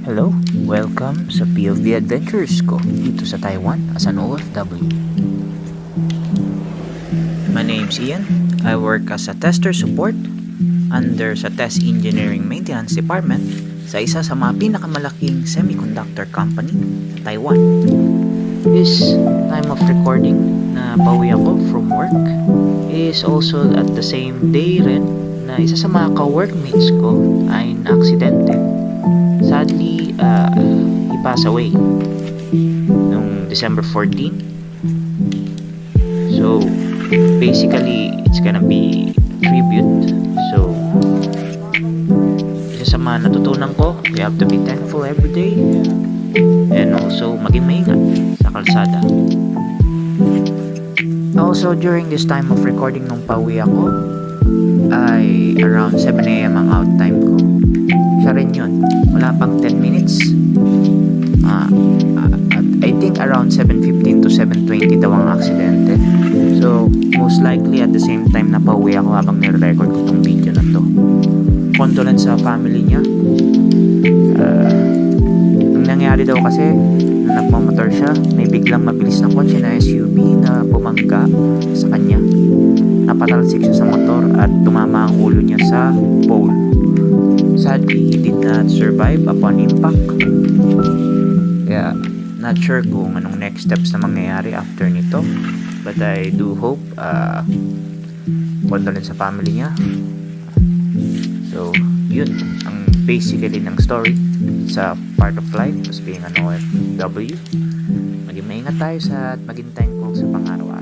Hello, welcome sa POV Adventures ko dito sa Taiwan as an OFW. My name's Ian. I work as a tester support under sa Test Engineering Maintenance Department sa isa sa mga pinakamalaking semiconductor company sa Taiwan. This time of recording na pauwi ako from work is also at the same day rin na isa sa mga ka-workmates ko ay na-aksidente. Sadly, he passed away noong December 14. So, basically, it's gonna be tribute. So, isa sa mga natutunan ko, we have to be thankful every day and also maging maingat sa kalsada. Also, during this time of recording nung pauwi ako, ay around 7 AM ang out time ko. Siya rin yun. Wala pang 10 minutes. At I think around 7:15 to 7:20 daw ang aksidente. So, most likely at the same time na pauwi ako habang nire-record ko tong video na to. Condolence sa family niya. Ang nangyari daw kasi, nung nagmamotor siya, may biglang mabilis na kotse na SUV na bumangga sa kanya. Napatalsik siya sa motor at tumama ang ulo niya sa pole. Sadly, he did not survive upon impact. Kaya, not sure kung anong next steps na mangyayari after nito. But I do hope condolence sa family niya. So, yun ang basically ng story. It's a part of life as being an OFW. Maging maingat tayo at maging thankful sa pang-araw-araw.